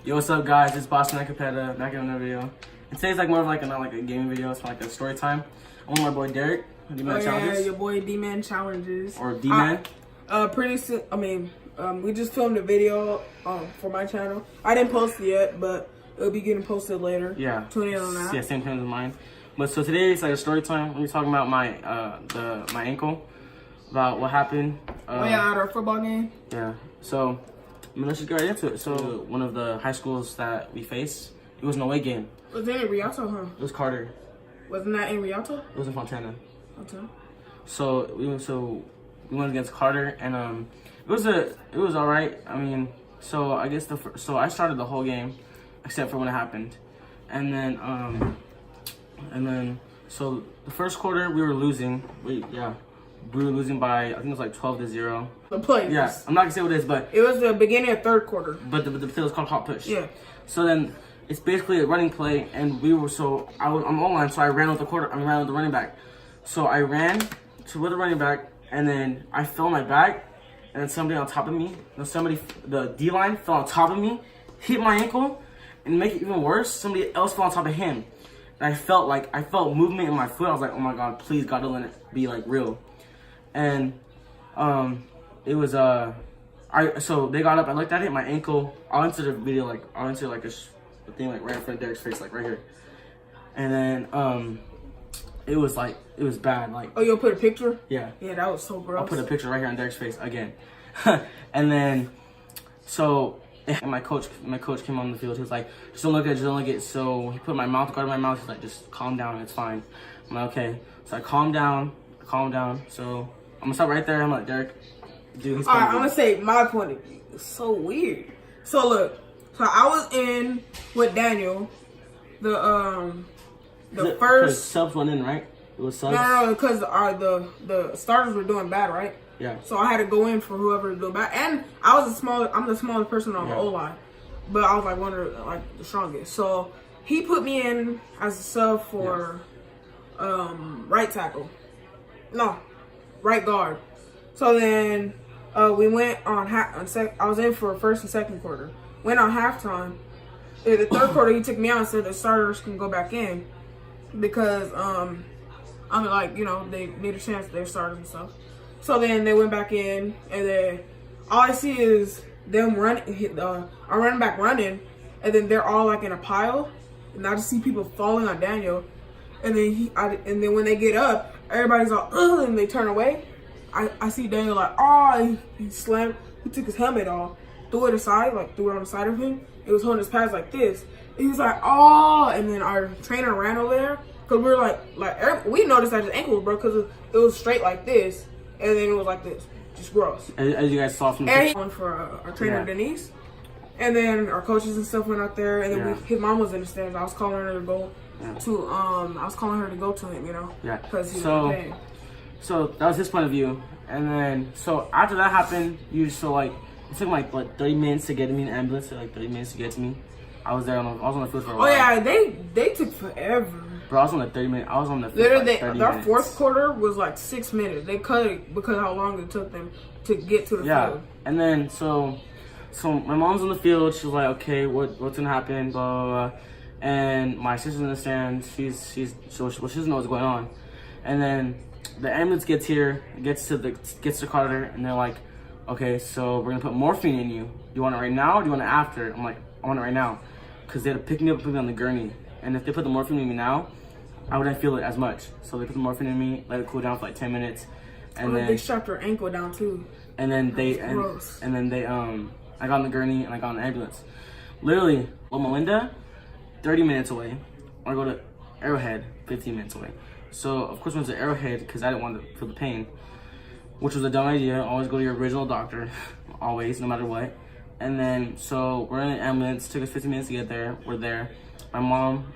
Yo, what's up, guys? It's Boston Nakapeta back in another video. And today's like more of like not like a gaming video. It's like a story time. I'm with my boy Derrick. D-Man Challenges. Yeah, your boy D-Man Challenges. Or D-Man. Pretty soon. I mean, we just filmed a video for my channel. I didn't post it yet, but it'll be getting posted later. Yeah. Tune in on that. Yeah, same time as mine. But so today it's like a story time. We're talking about my my ankle, about what happened. At our football game. Yeah. So. I mean, let's just get right into it. So, one of the high schools that we faced, it was an away game. Was it in Rialto, huh? It was Carter. Wasn't that in Rialto? It was in Fontana. Okay. So we went against Carter, and it was all right. I mean, so I guess so I started the whole game, except for when it happened, and then so the first quarter we were losing. We were losing by, I think it was like 12-0. The players. Yeah, I'm not gonna say what it is, but it was the beginning of third quarter. But the play was called hot push. Yeah. So then it's basically a running play, and we were I'm online, so I ran with the running back. So I ran with the running back, and then I fell on my back, and then somebody on top of me, the D line fell on top of me, hit my ankle, and to make it even worse, somebody else fell on top of him. And I felt movement in my foot. I was like, oh my God, please God, don't let it be like real. And it was so they got up, I looked at it, my ankle, I'll enter the video, like I'll enter like a thing like right in front of Derrick's face, like right here. And then it was bad, like. Oh, you'll put a picture? Yeah. Yeah, that was so gross. I'll put a picture right here on Derrick's face again. And then and my coach came on the field. He was like, just don't look at it, just don't look at it. So he put my mouth guard in my mouth. He's like, just calm down, it's fine. I'm like, okay. So I calmed down. So I'm gonna stop right there. I'm like, Derrick, dude, he's alright, I'm gonna say my point of view. It's so weird. So look, so I was in with Daniel, the first subs went in, right? It was subs. No, because the starters were doing bad, right? Yeah. So I had to go in for whoever was doing bad, and I'm the smallest person on the O line, but I was like one of the strongest. So he put me in as a sub for right tackle. No, right guard. So then we went on I was in for first and second quarter. Went on halftime. In the third quarter, he took me out and said the starters can go back in because they need a chance at their starters and stuff. So then they went back in, and then all I see is them running. Our running back running, and then they're all like in a pile, and I just see people falling on Daniel. And then and then when they get up, everybody's all ugh, and they turn away. I see Daniel like, oh, he slammed. He took his helmet off, threw it aside, threw it on the side of him. It was holding his pads like this. And he was like, oh, and then our trainer ran over there because we were we noticed that his ankle was broke because it was straight like this, and then it was like this, just gross. As you guys saw from the and he went for our trainer Denise, and then our coaches and stuff went out there, and then his mom was in the stands. I was calling her to go. I was calling her to go to him, because he was in pain. So that was his point of view, and then so after that happened, it took like 30 minutes to get me in an ambulance. 30 minutes to get to me. I was on the field for a while. Oh yeah, they took forever. Bro, I was on the 30 minute. I was on the field literally. For 30 our minutes. Fourth quarter was like 6 minutes. They cut it because of how long it took them to get to the field. And then so my mom's on the field. She was like, okay, what's gonna happen? Blah blah blah. And my sister's in the stands. She doesn't know what's going on. And then the ambulance gets here, gets to Carter, and they're like, okay, so we're gonna put morphine in you. Do you want it right now or do you want it after? I'm like, I want it right now. Because they had to pick me up and put me on the gurney. And if they put the morphine in me now, I wouldn't feel it as much. So they put the morphine in me, let it cool down for like 10 minutes. And then they strapped her ankle down too. And then I got on the gurney and I got on the ambulance. Literally, Loma Linda, 30 minutes away. I go to Arrowhead, 15 minutes away. So of course I went to Arrowhead because I didn't want to feel the pain, which was a dumb idea. Always go to your original doctor, always, no matter what. And then so we're in an ambulance. Took us 15 minutes to get there. We're there. My mom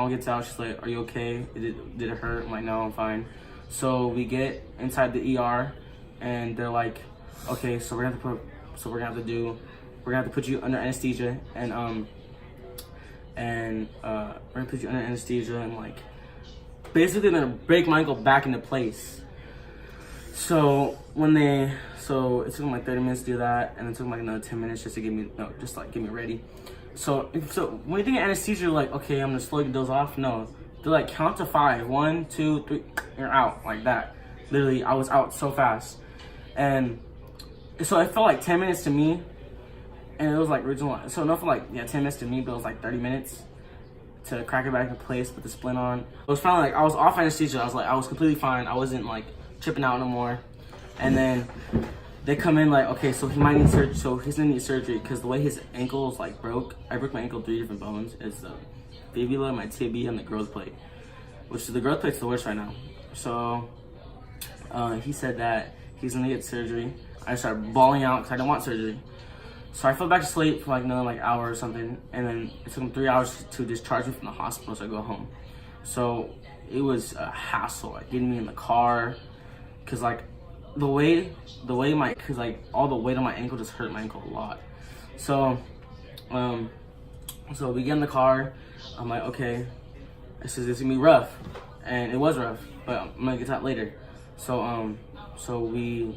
gets out. She's like, "Are you okay? Did it hurt?" I'm like, "No, I'm fine." So we get inside the ER, and they're like, "Okay, so we're gonna have to put you under anesthesia, and we're gonna put you under anesthesia, and like basically they're gonna break my ankle back into place." So it took them like 30 minutes to do that, and it took them like another 10 minutes just to get me ready. so when you think of anesthesia, you're like, okay, I'm gonna slowly doze off. No, they're like count to 5. 1, 2, 3, you're out like that. Literally, I was out so fast, and so it felt like 10 minutes to me, and it was like original. So not for like 10 minutes to me, but it was like 30 minutes to crack it back in place, put the splint on. It was finally like I was off anesthesia. I was completely fine. I wasn't like tripping out no more. And then they come in like, okay, so he might need surgery. So he's gonna need surgery because the way his ankle is like broke. I broke my ankle 3 different bones. It's the fibula, my tibia, and the growth plate. Which the growth plate's the worst right now. So he said that he's gonna get surgery. I started bawling out because I didn't want surgery. So I fell back to sleep for like another like hour or something, and then it took him 3 hours to discharge me from the hospital so I go home. So it was a hassle, like getting me in the car, cause like the way cause like all the weight on my ankle just hurt my ankle a lot. So so we get in the car. I'm like, okay, this is gonna be rough, and it was rough, but I'm gonna get to that later. So we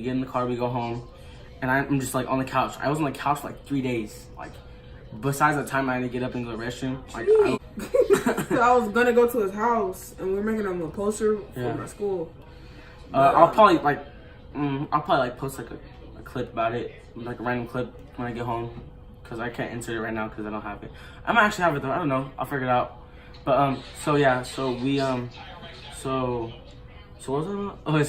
get in the car, we go home. And I'm just like on the couch. I was on the couch for like 3 days. Like, besides the time I had to get up and go to the restroom. Like, So I was gonna go to his house, and we were making him a poster for my school. I'll probably post like a clip about it, like a random clip when I get home, cause I can't insert it right now cause I don't have it. I might actually have it though. I don't know. I'll figure it out. But so yeah. So we so what was it about? Okay,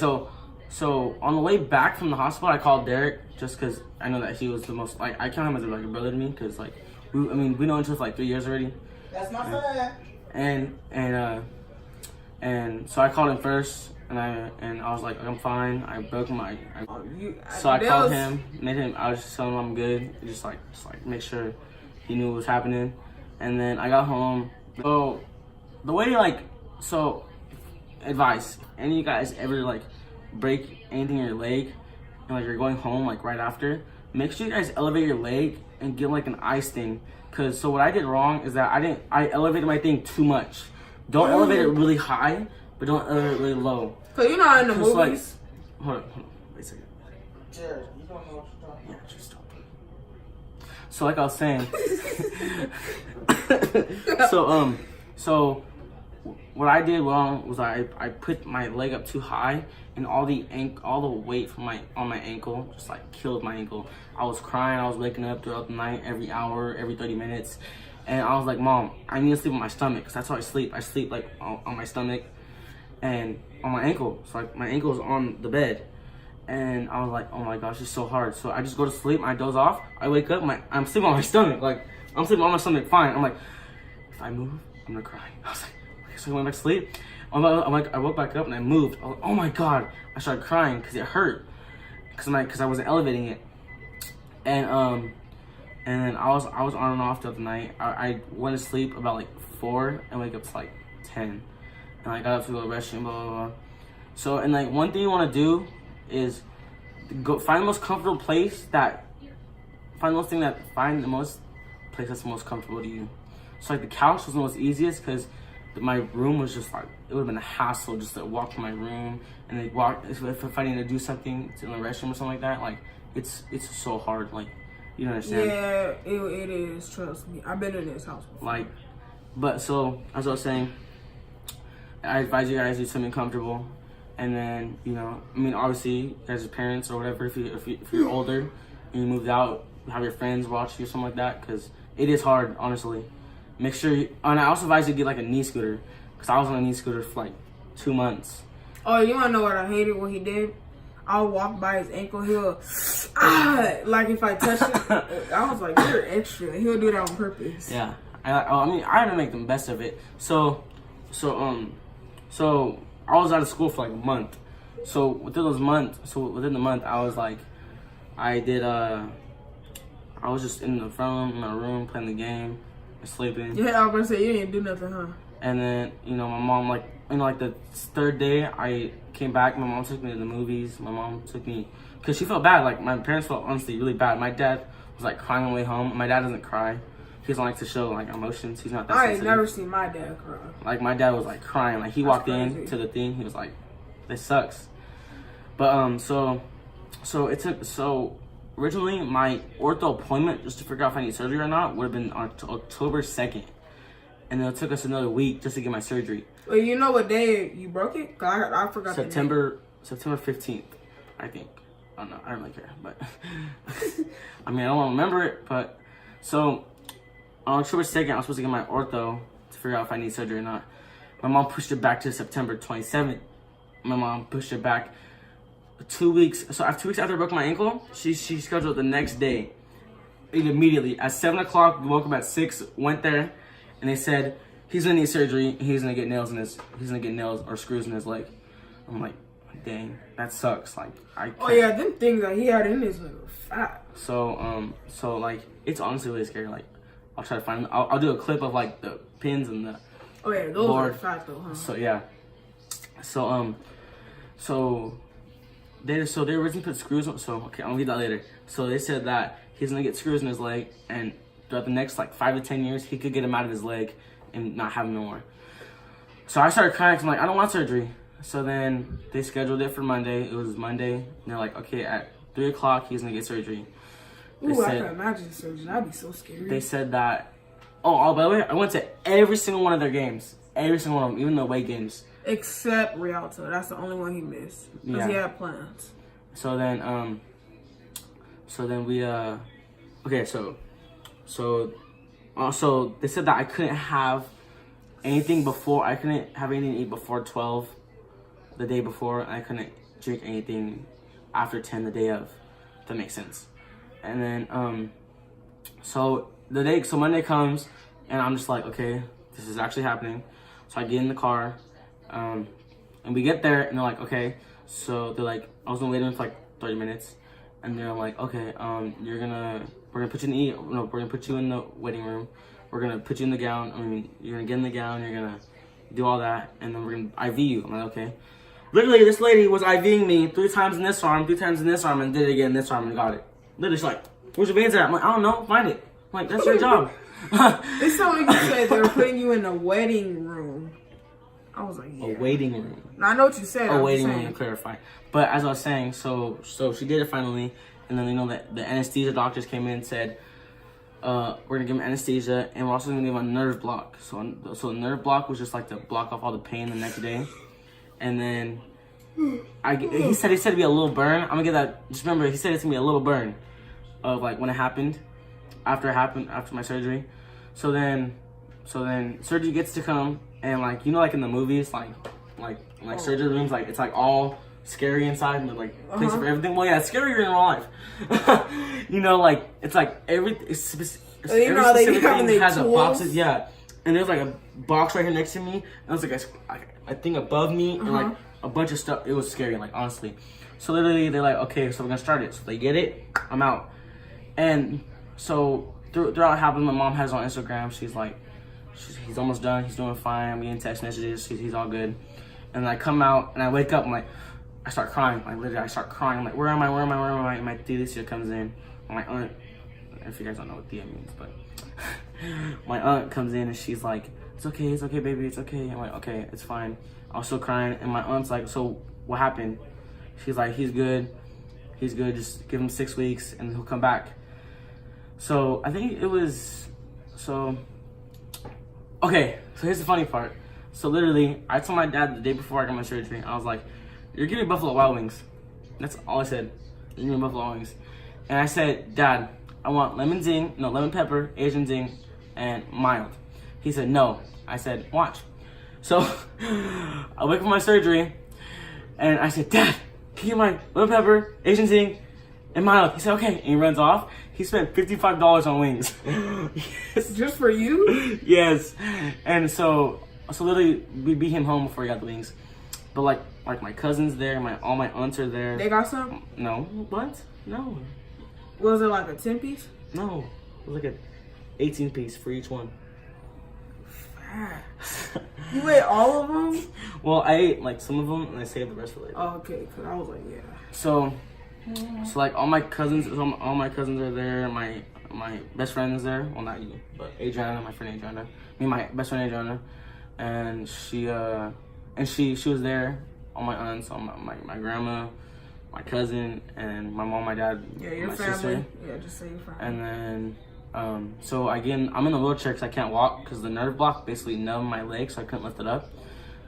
so on the way back from the hospital, I called Derek just because I know that he was the most, like, I count him as like a brother to me because like we know each other for like 3 years already. That's my friend. And so I called him first, and I was like, I'm fine. I broke my. So I called him, made him. I was just telling him I'm good, just like make sure he knew what was happening, and then I got home. So the way advice, any of you guys ever like break anything in your leg and like you're going home like right after, make sure you guys elevate your leg and get like an ice thing. Cause so what I did wrong is that I elevated my thing too much. Don't elevate it really high, but don't elevate it really low. Cause you know in the movies. Like, hold on, wait a second. Jared, you don't know what you're talking about. Yeah, just stop. So like I was saying, so what I did wrong was I put my leg up too high, and all the weight from on my ankle just like killed my ankle. I was crying. I was waking up throughout the night, every hour, every 30 minutes, and I was like, Mom, I need to sleep on my stomach because that's how I sleep. I sleep like on my stomach and on my ankle. So like my ankle is on the bed, and I was like, oh my gosh, it's so hard. So I just go to sleep. I doze off. I wake up. I'm sleeping on my stomach. Like I'm sleeping on my stomach. Fine. I'm like, if I move, I'm gonna cry. I was like. So I went back to sleep. I woke back up and I moved. I was like, oh my god! I started crying because it hurt, because I wasn't elevating it. And then I was on and off the other night. I went to sleep about like 4 and wake up to like 10, and I got up to go to the restroom. Blah blah blah. So and like one thing you want to do is go find the most comfortable place find the most place that's the most comfortable to you. So like the couch was the most easiest because my room was just like, it would have been a hassle just to walk to my room and then if I need to do something in the restroom or something like that. Like it's so hard. Like you don't understand. Yeah, it is. Trust me, I've been in this house before. Like, but so as I was saying, I advise you guys to do something comfortable, and then obviously as parents or whatever, if you're older and you moved out, have your friends watch you or something like that, because it is hard, honestly. Make sure and I also advise you to get like a knee scooter, because I was on a knee scooter for like 2 months. Oh, you wanna know what I hated? What he did? I'll walk by his ankle. He'll like if I touch it. I was like, you're extra. He'll do that on purpose. Yeah, I had to make the best of it. So I was out of school for like a month. So within the month, I was like, I was just in the front room, in my room, playing the game. Sleeping. Yeah, I was gonna say you didn't do nothing, huh? And then my mom like the third day I came back. My mom took me to the movies. My mom took me because she felt bad. Like my parents felt honestly really bad. My dad was like crying on the way home. My dad doesn't cry. He doesn't like to show like emotions. He's not that sensitive. I ain't never seen my dad cry. Like my dad was like crying. Like he walked in to the thing. He was like, "This sucks." But so originally my ortho appointment just to figure out if I need surgery or not would have been on October 2nd, and then it took us another week just to get my surgery. Well, you know what day you broke it? 'Cause I forgot. September 15th, I think. I don't know. I don't really care, but I mean, I don't remember it. But so on October 2nd, I was supposed to get my ortho to figure out if I need surgery or not. My mom pushed it back to September 27th. My mom pushed it back 2 weeks. So after 2 weeks after I broke my ankle, she scheduled the next day. Immediately at 7 o'clock, we woke up at 6, went there, and they said he's gonna need surgery. And he's gonna get nails or screws in his leg. I'm like, dang, that sucks. Like I can't. Oh yeah, them things that he had in his leg were fat. So like it's honestly really scary. Like I'll try to find. I'll do a clip of like the pins and the. Oh yeah, those board. are fat though, huh? So yeah. So they originally put screws on. So okay, I'll leave that later. So they said that he's gonna get screws in his leg, and throughout the next like 5 to 10 years, he could get them out of his leg and not have them no more. So I started crying 'cause I'm like, I don't want surgery. So then they scheduled it for Monday. It was Monday. And they're like, okay, at 3 o'clock, he's gonna get surgery. Ooh, I can imagine surgery. That'd be so scary. They said that. Oh, by the way, I went to every single one of their games. Every single one of them, even the away games. Except Rialto. That's the only one he missed. Because he had plans. So then we, okay, so also they said that I couldn't have anything before, I couldn't have anything to eat before 12 the day before, and I couldn't drink anything after 10 the day of, if that makes sense. And then, so Monday comes, and I'm just like, okay, this is actually happening. So I get in the car, and we get there, and they're like, okay. So they're like, I was gonna wait in for like 30 minutes, and they're like, okay, we're gonna put you in we're gonna put you in the waiting room. We're gonna put you in the gown. I mean, you're gonna get in the gown. You're gonna do all that, and then we're gonna IV you. I'm like, okay. Literally, this lady was IVing me 3 times in this arm, 3 times in this arm, and did it again in this arm and got it. Literally, she's like, where's your veins at? I'm like, I don't know, find it. I'm like, that's your job. They told me you said they were putting you in a waiting room. I was like, yeah. A waiting room. Now, I know what you said. A waiting room, to clarify. But as I was saying, so she did it finally, and then that the anesthesia doctors came in and said, we're gonna give him anesthesia, and we're also gonna give him a nerve block. So the nerve block was just like to block off all the pain the next day. And then he said it'd be a little burn. I'm gonna get that. Just remember, he said it's gonna be a little burn of like when it happened, after my surgery. So then surgery gets to come, and like like in the movies, like surgery rooms, like it's like all scary inside and like place for everything. Well, yeah, it's scarier in real life. Like it's like every specific thing has a box. Yeah, and there's like a box right here next to me, and there's like a thing above me, and like a bunch of stuff. It was scary, like honestly. So literally, they're like, okay, so we're gonna start it. So they get it, I'm out. And so throughout it happened, my mom has on Instagram. She's like, he's almost done. He's doing fine. I'm getting text messages. He's all good. And I come out and I wake up. I'm like, I start crying. Like literally, I start crying. I'm like, where am I? And my Tia comes in. My aunt. If you guys don't know what Tia means, but my aunt comes in and she's like, it's okay, baby, it's okay. I'm like, okay, it's fine. I was still crying, and my aunt's like, so what happened? She's like, he's good. Just give him 6 weeks, and he'll come back. So I think it was okay. So here's the funny part. So literally, I told my dad the day before I got my surgery, I was like, you're getting Buffalo Wild Wings. That's all I said. You're getting Buffalo Wild Wings. And I said, Dad, I want lemon pepper, Asian zing, and mild. He said, no. I said, watch. So I wait for my surgery, and I said, Dad, can you get my lemon pepper, Asian zing, and mild? He said, okay. And he runs off. He spent $55 on wings. Yes. Just for you? Yes. And so literally, we beat him home before he got the wings. But like my cousin's there, all my aunts are there. They got some? No. What? No. Was it like a 10-piece? No. It was like an 18-piece for each one. You ate all of them? Well, I ate like some of them, and I saved the rest for later. Oh, okay. Because I was like, yeah. So like all my cousins are there. My best friend is there. Well, not you, but Adriana, my friend Adriana. My best friend Adriana, and she was there. All my aunts, all my grandma, my cousin, and my mom, my dad, Yeah, your my family. sister. Yeah, just say your family. And then, so again, I'm in a wheelchair because I can't walk because the nerve block basically numbed my leg, so I couldn't lift it up.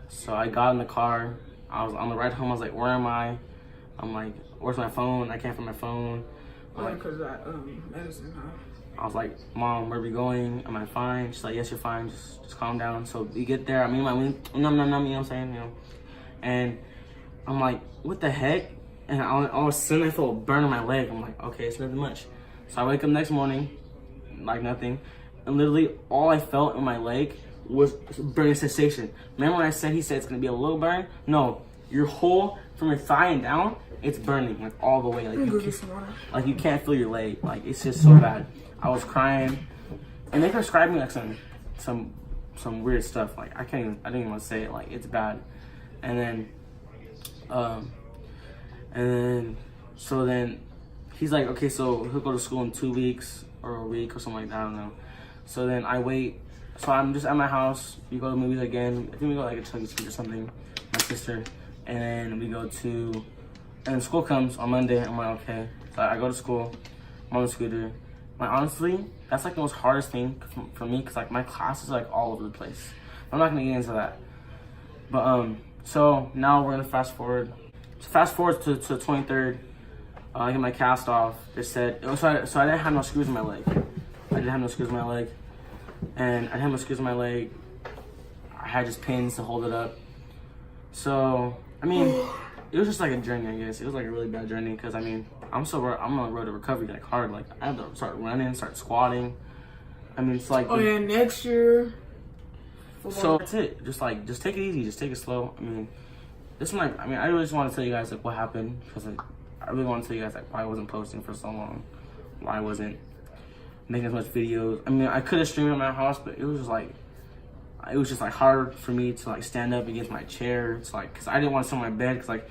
So I got in the car. I was on the ride home. I was like, where am I? I'm like, where's my phone? I can't find my phone. Because that medicine, huh? I was like, Mom, where are we going? Am I fine? She's like, yes, you're fine. Just calm down. So we get there. I mean, you know what I'm saying? You know. And I'm like, what the heck? And all of a sudden, I feel a burn on my leg. I'm like, okay, it's nothing much. So I wake up next morning, like nothing. And literally, all I felt in my leg was burning sensation. Remember when I said he said it's going to be a little burn? No, your whole, from your thigh and down, it's burning, like all the way. Like you can't feel your leg. Like it's just so bad. I was crying. And they prescribed me like some weird stuff. Like I didn't even want to say it. Like it's bad. And then, so then he's like, okay, so he'll go to school in 2 weeks or a week or something like that, I don't know. So then I wait. So I'm just at my house. We go to the movies again. I think we go like a Chuck E. Cheese or something, my sister. And then we go to, and school comes on Monday. I'm like, okay. So I go to school. I'm on the scooter. Like honestly, that's like the most hardest thing for me because like my class is like all over the place. I'm not gonna get into that. But so now we're gonna fast forward. So fast forward to the 23rd. I get my cast off. They said so I didn't have no screws in my leg. And I didn't have no screws in my leg. I had just pins to hold it up. So I mean, it was just like a journey, I guess. It was like a really bad journey because I mean, I'm on the road to recovery like hard. Like I had to start running, start squatting. I mean, it's like yeah, next year. So that's it. Just take it easy. Just take it slow. I mean, I really just want to tell you guys like what happened because like, I really want to tell you guys like why I wasn't posting for so long, why I wasn't making as much videos. I mean, I could have streamed at my house, but it was just like hard for me to like stand up against my chair. It's like because I didn't want to sit on my bed because like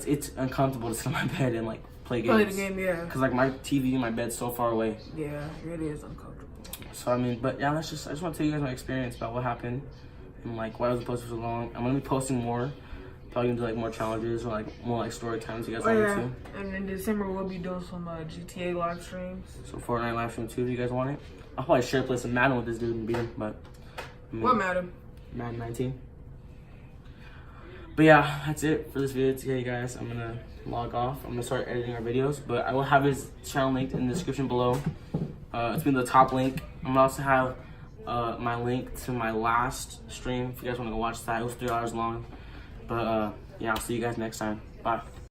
it's uncomfortable to sit on my bed and like play games. Play the game, yeah. Because like my TV and my bed's so far away. Yeah, it is uncomfortable. So I mean, but yeah, I just want to tell you guys my experience about what happened and like why I wasn't posting for so long. I'm gonna be posting more. Probably gonna do like more challenges or like more like story times you guys want me to. And in December we'll be doing some GTA live streams. So Fortnite live stream too if you guys want it. I'll probably share play some Madden with this dude and beat him, but I mean, what Madden? Madden 19. But yeah, that's it for this video today, guys. I'm gonna log off. I'm gonna start editing our videos, but I will have his channel linked in the description below. It's been the top link. I'm gonna also have my link to my last stream if you guys want to go watch that. It was 3 hours long. But yeah, I'll see you guys next time. Bye.